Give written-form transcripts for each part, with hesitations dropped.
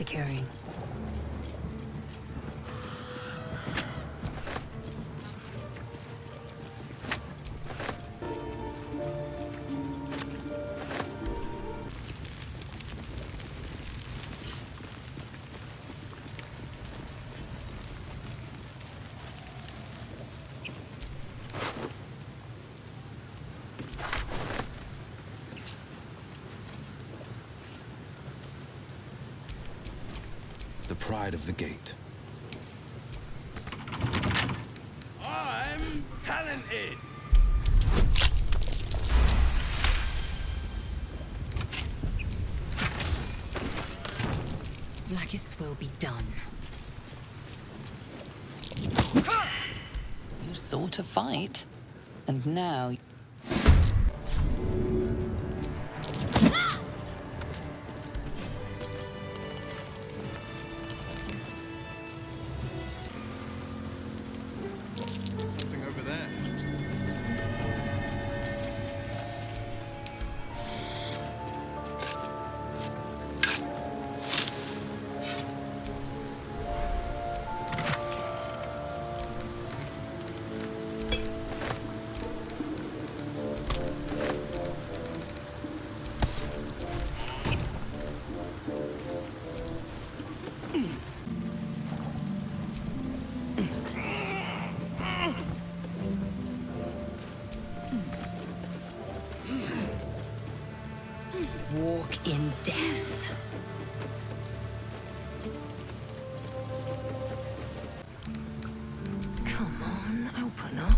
securing. The pride of the gate. I'm talented. Vlaakith's will be done. You sought to fight, and now... Something over there. Walk in death. Come on, open up.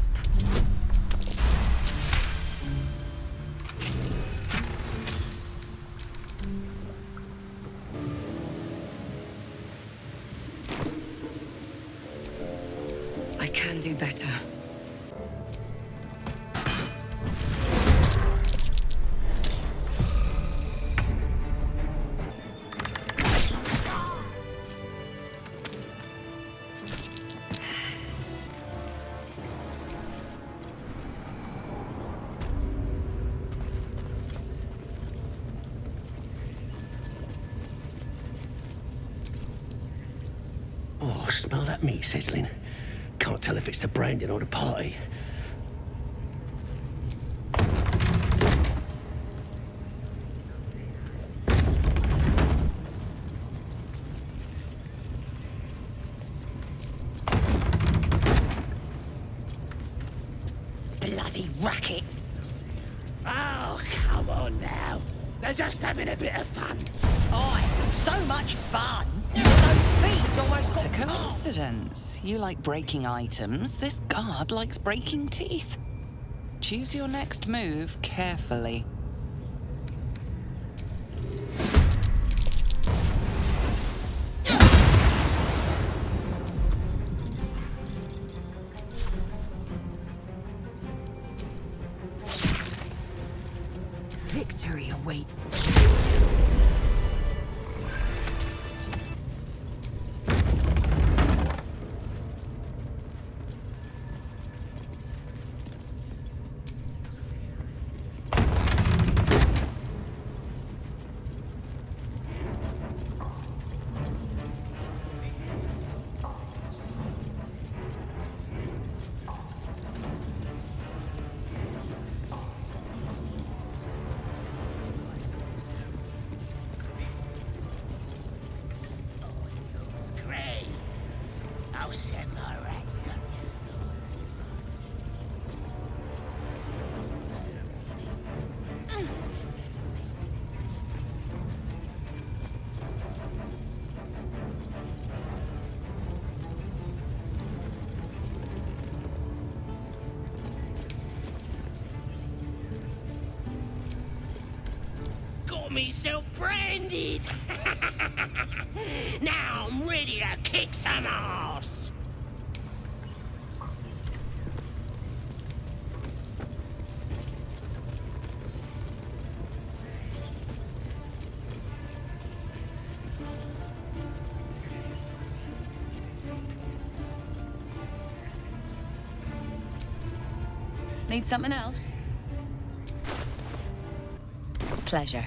I can do better. Oh, smell that meat sizzling. Can't tell if it's the branding or the party. Bloody racket. Oh, come on now. They're just having a bit of fun. Aye, so much fun. Those feet almost What a got... coincidence. You like breaking items, this guard likes breaking teeth. Choose your next move carefully. Victory awaits. I'll set my rats up. Got myself branded! Now I'm ready to kick some ass! Need something else? Pleasure.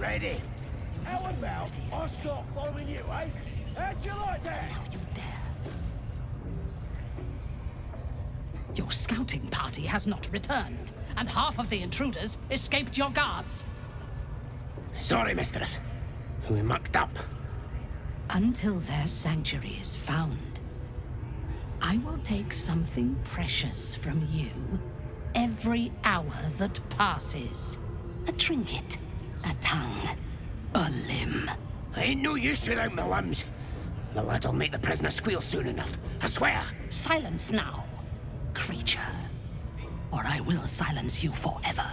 ready. How about I start following you, eh? How'd you like that? How you dare. Your scouting party has not returned, and half of the intruders escaped your guards. Sorry, mistress. We mucked up. Until their sanctuary is found, I will take something precious from you every hour that passes. A trinket, a tongue, a limb. I ain't no use without my limbs. The lad'll make the prisoner squeal soon enough, I swear. Silence now, creature, or I will silence you forever.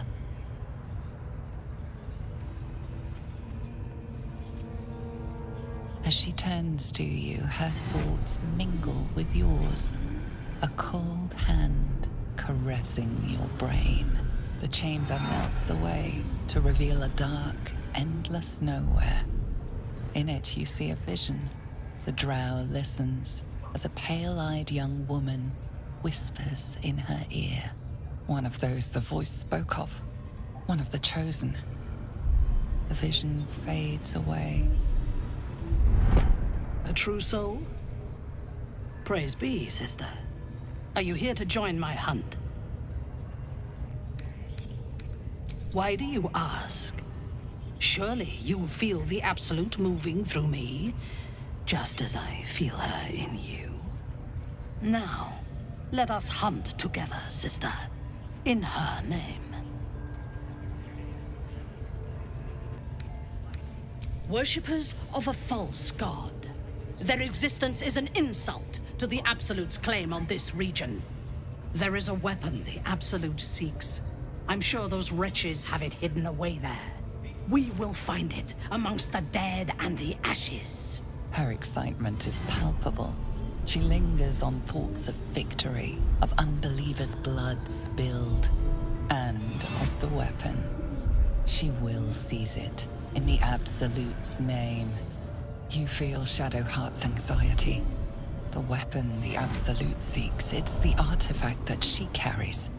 As she turns to you, her thoughts mingle with yours. A cold hand caressing your brain. The chamber melts away to reveal a dark, endless nowhere. In it, you see a vision. The drow listens as a pale-eyed young woman whispers in her ear. One of those the voice spoke of. One of the chosen. The vision fades away. A true soul? Praise be, sister. Are you here to join my hunt? Why do you ask? Surely you feel the Absolute moving through me, just as I feel her in you. Now, let us hunt together, sister, in her name. Worshippers of a false god. Their existence is an insult to the Absolute's claim on this region. There is a weapon the Absolute seeks. I'm sure those wretches have it hidden away there. We will find it amongst the dead and the ashes. Her excitement is palpable. She lingers on thoughts of victory, of unbelievers' blood spilled, and of the weapon. She will seize it, in the Absolute's name. You feel Shadowheart's anxiety. The weapon the Absolute seeks, it's the artifact that she carries.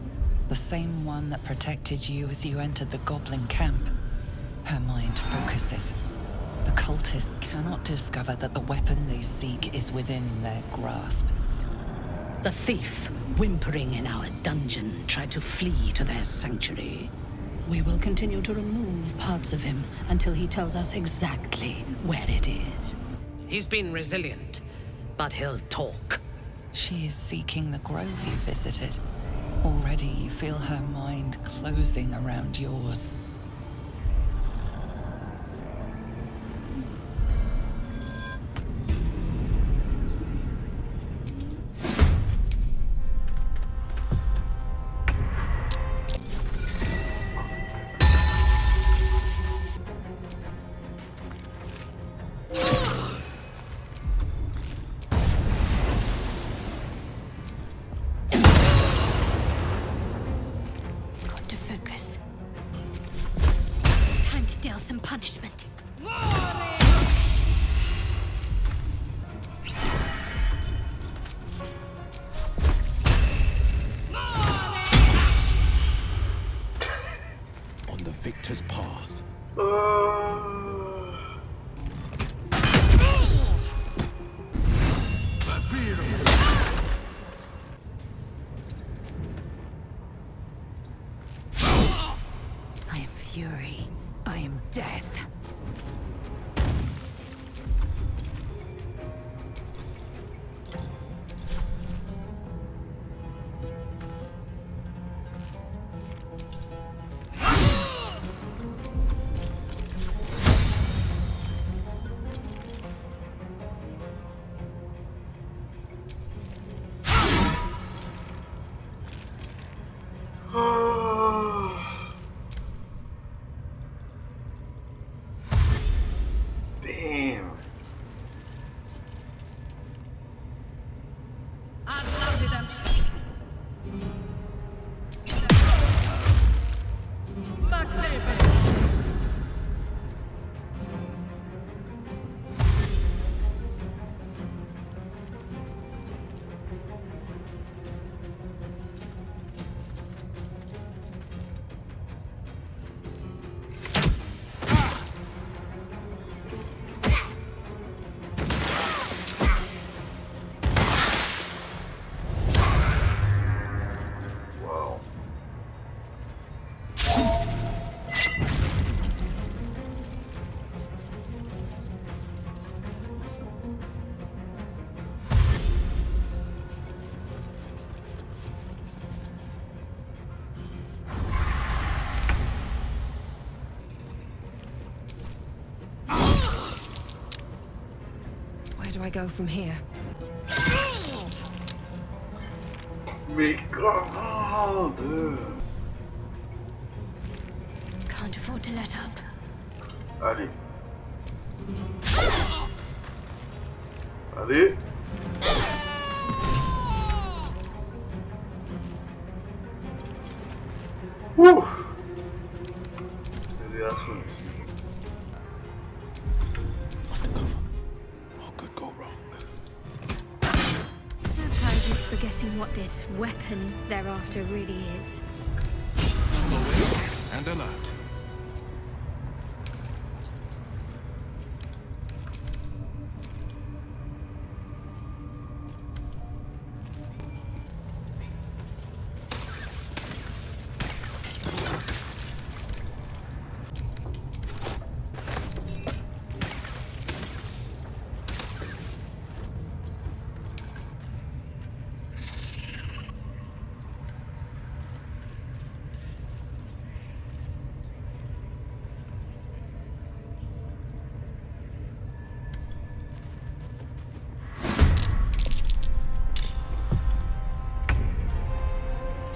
The same one that protected you as you entered the goblin camp. Her mind focuses. The cultists cannot discover that the weapon they seek is within their grasp. The thief, whimpering in our dungeon, tried to flee to their sanctuary. We will continue to remove parts of him until he tells us exactly where it is. He's been resilient, but he'll talk. She is seeking the grove you visited. Already you feel her mind closing around yours. Punishment. On the victor's path. I am fury. I am death. do I go from here? Mais grande! Can't afford to let up. Allez. Allez. Ouh. Il y a des assauts ici. Cover. What could go wrong? Apologies for guessing what this weapon they're after really is. And alert.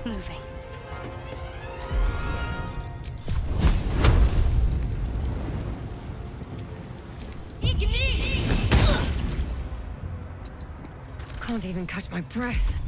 Moving. Can't even catch my breath.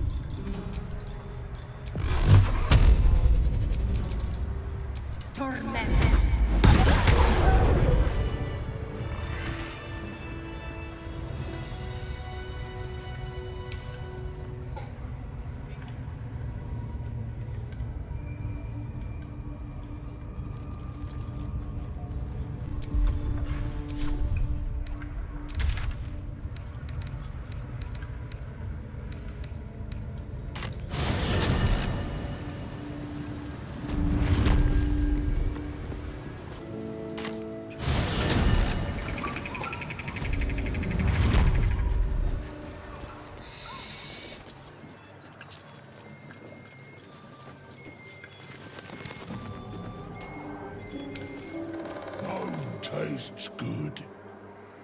Tastes good.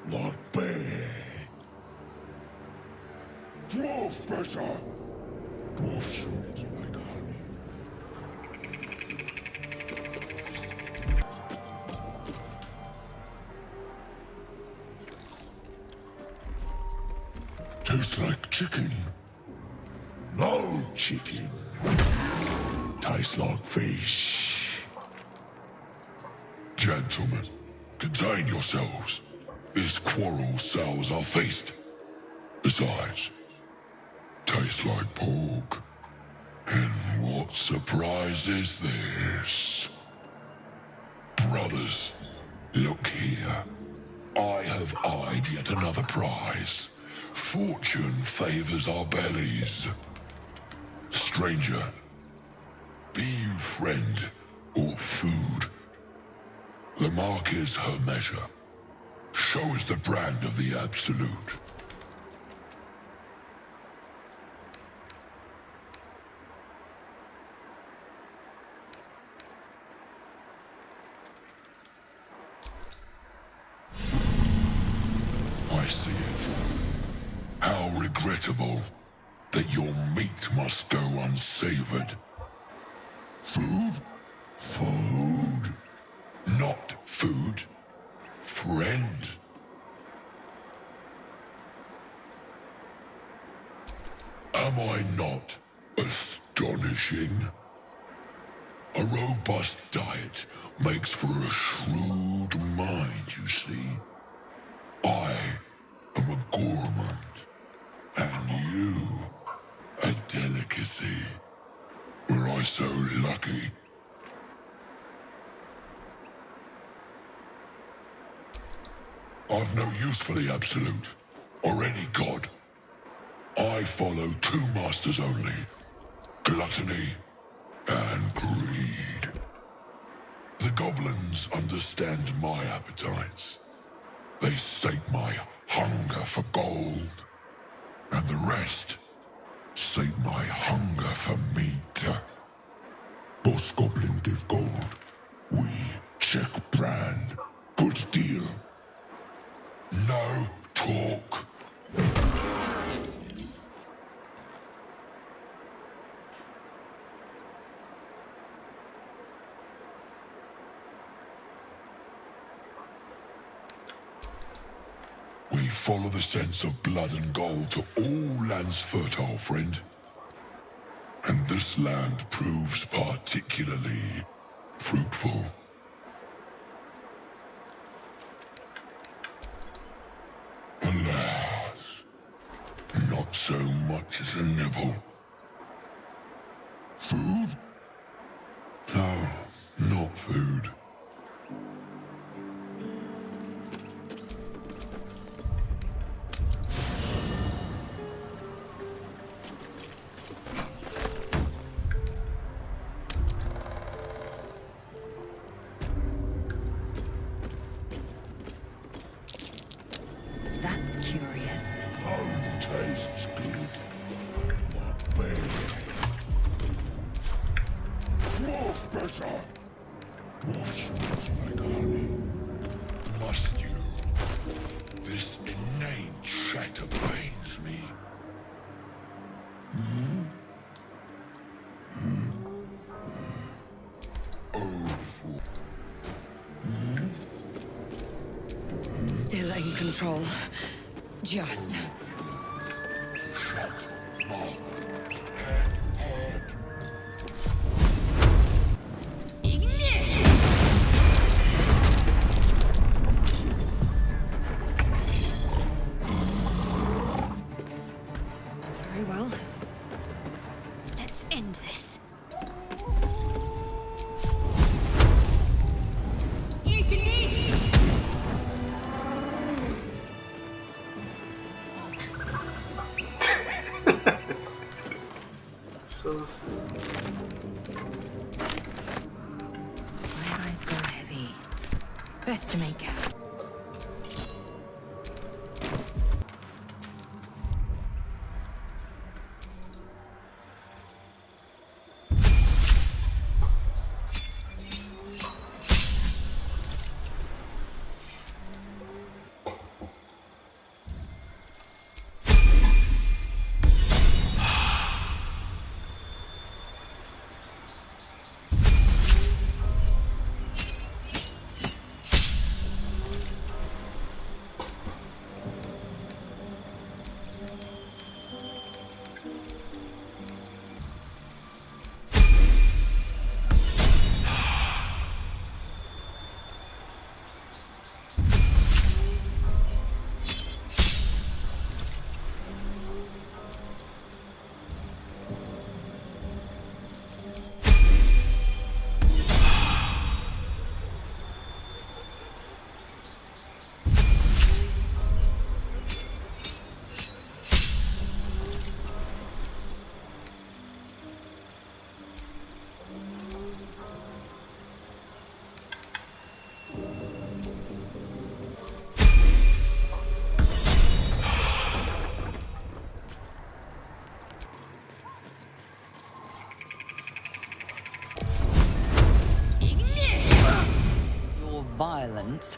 Not bad. Dwarf better. Dwarf sweet like honey. Tastes like chicken. No chicken. Tastes like fish. Gentlemen, contain yourselves. This quarrel sours our feast. Besides, tastes like pork. And what surprise is this? Brothers, look here. I have eyed yet another prize. Fortune favors our bellies. Stranger, be you friend or food. The mark is her measure. Show us the brand of the absolute. I see it. How regrettable that your meat must go unsavored. Food? Food? Not food. Friend. Am I not astonishing? A robust diet makes for a shrewd mind, you see. I am a gourmand, and you a delicacy. Were I so lucky? I've no use for the absolute, or any god. I follow two masters only, gluttony and greed. The goblins understand my appetites. They sate my hunger for gold, and the rest sate my hunger for meat. Boss goblin give gold. We check brand. Good deal. No talk, we follow the sense of blood and gold to all lands fertile, friend. And this land proves particularly fruitful. Alas, not so much as a nibble. Food? No, not food. That's curious. Home tastes good. But baby. Dwarf better. Dwarf smells like honey. Must you? This inane chatter pains me. Still in control. Just. Very well. Let's end this. So stupid. My eyes grow heavy. Best to make. Your violence.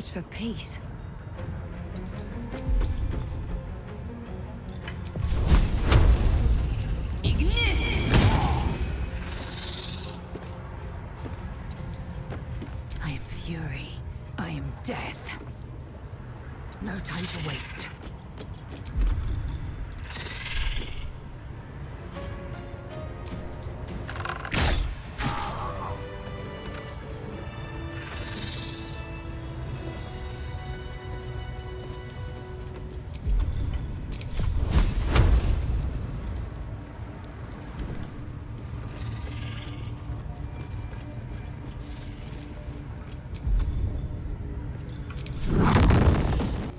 much for peace. I am fury. I am death. No time to waste.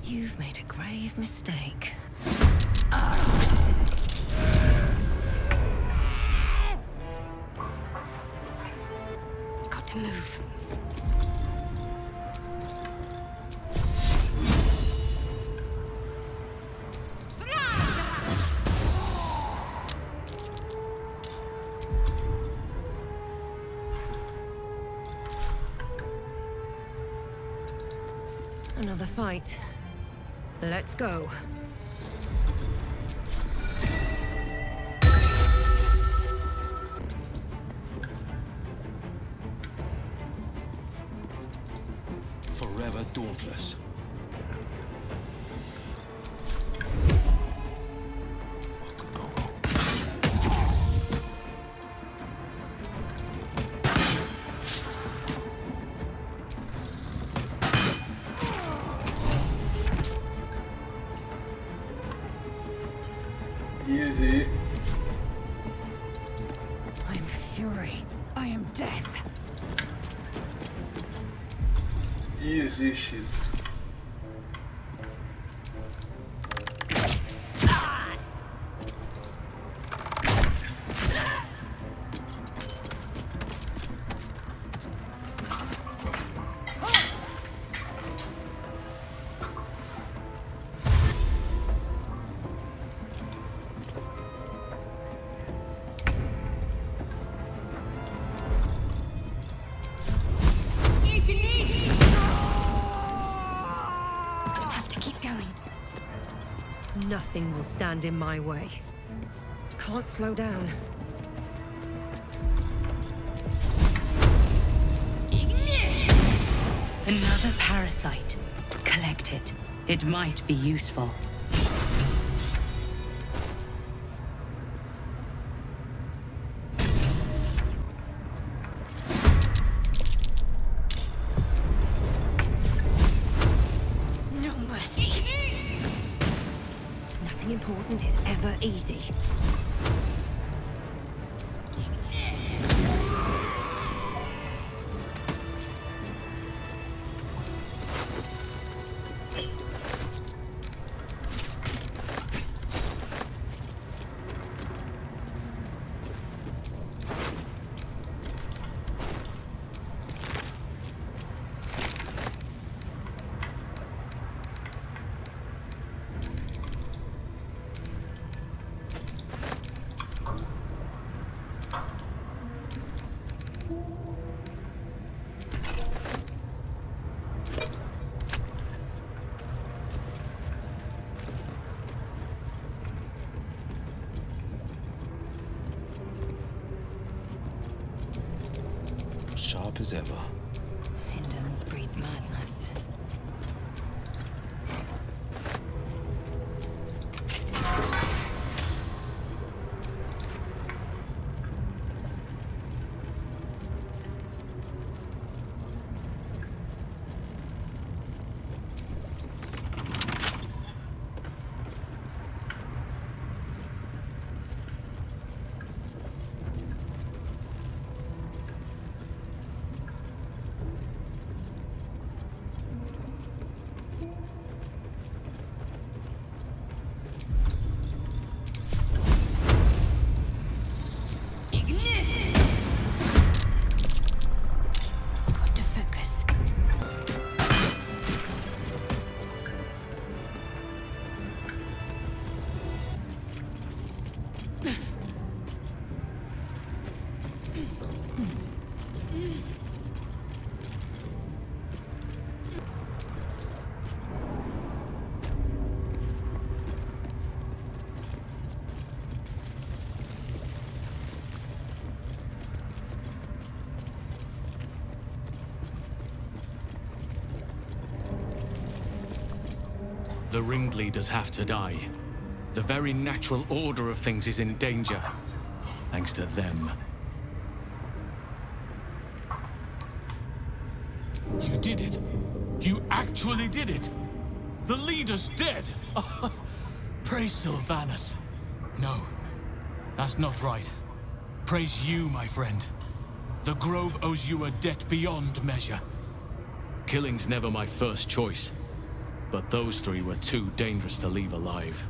You've made a grave mistake. Got to move. Another fight. Let's go. Forever dauntless. What could go wrong? Easy. I am fury. I am death. Easy shit. Have to keep going. Nothing will stand in my way. Can't slow down. Another parasite. Collect it. It might be useful. No mercy. Nothing important is ever easy. Sharp as ever. Indolence breeds madness. The ringleaders have to die. The very natural order of things is in danger, thanks to them. You did it. You actually did it. The leader's dead. Praise Sylvanus. No, that's not right. Praise you, my friend. The Grove owes you a debt beyond measure. Killing's never my first choice, but those three were too dangerous to leave alive.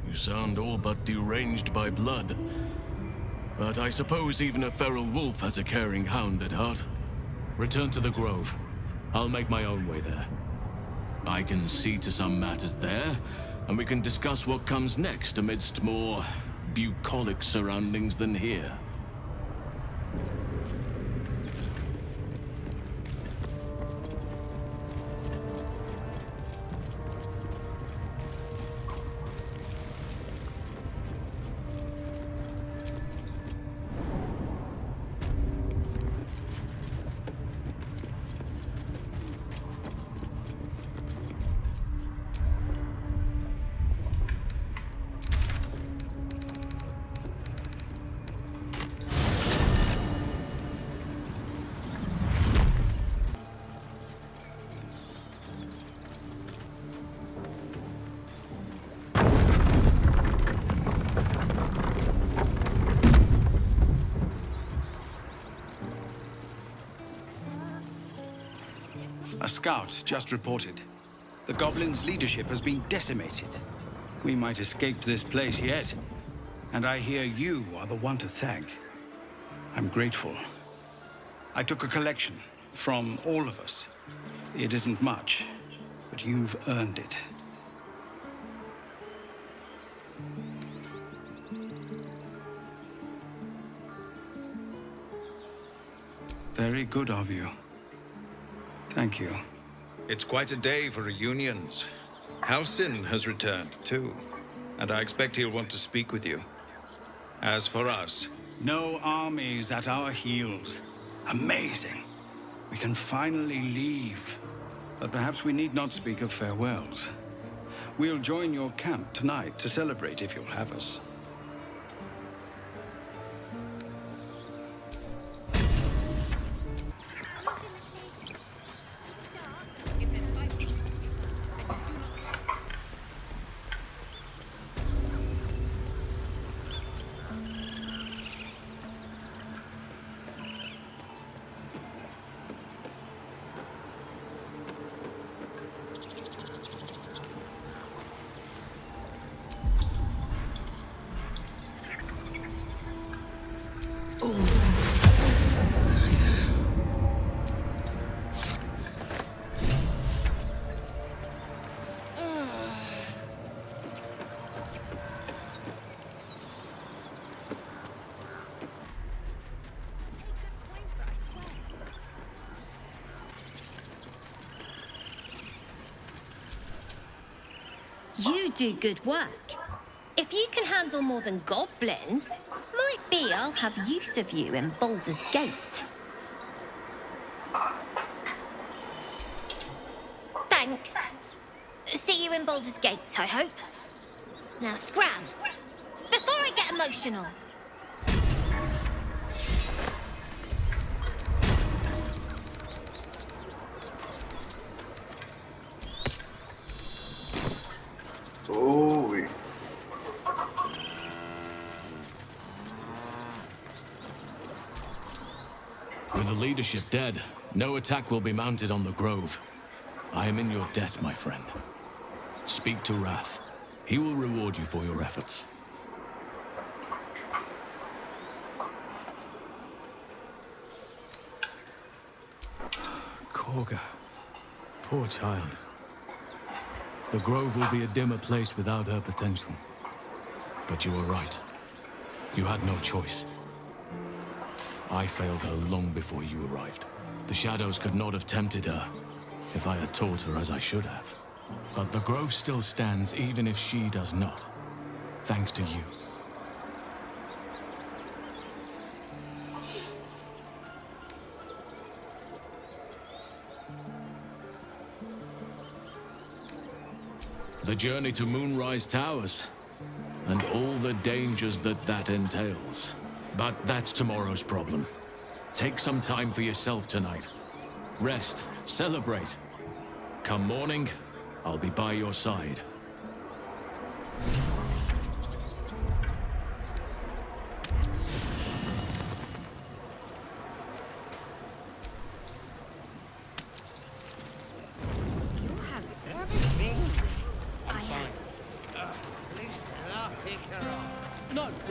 You sound all but deranged by blood. But I suppose even a feral wolf has a caring hound at heart. Return to the Grove. I'll make my own way there. I can see to some matters there, and we can discuss what comes next amidst more bucolic surroundings than here. A scout just reported. The Goblins' leadership has been decimated. We might escape this place yet. And I hear you are the one to thank. I'm grateful. I took a collection from all of us. It isn't much, but you've earned it. Very good of you. Thank you. It's quite a day for reunions. Halsin has returned, too. And I expect he'll want to speak with you. As for us... No armies at our heels. Amazing. We can finally leave. But perhaps we need not speak of farewells. We'll join your camp tonight to celebrate if you'll have us. You do good work. If you can handle more than goblins, might be I'll have use of you in Baldur's Gate. Thanks. See you in Baldur's Gate, I hope. Now scram, before I get emotional. Oi. With the leadership dead, no attack will be mounted on the Grove. I am in your debt, my friend. Speak to Wrath. He will reward you for your efforts. Korga. Poor child. The Grove will be a dimmer place without her potential. But you were right. You had no choice. I failed her long before you arrived. The Shadows could not have tempted her if I had told her as I should have. But the Grove still stands even if she does not, thanks to you. The journey to Moonrise Towers, and all the dangers that entails. But that's tomorrow's problem. Take some time for yourself tonight. Rest, celebrate. Come morning, I'll be by your side.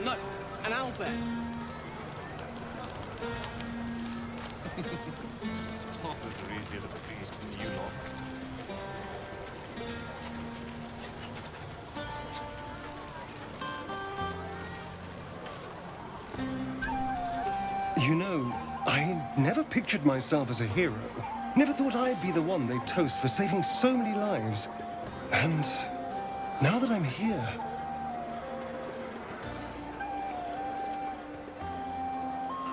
No, an owlbear. Talkers are easier to please than you lot. You know, I never pictured myself as a hero. Never thought I'd be the one they'd toast for saving so many lives. And now that I'm here...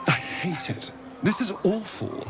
I hate it. This is awful.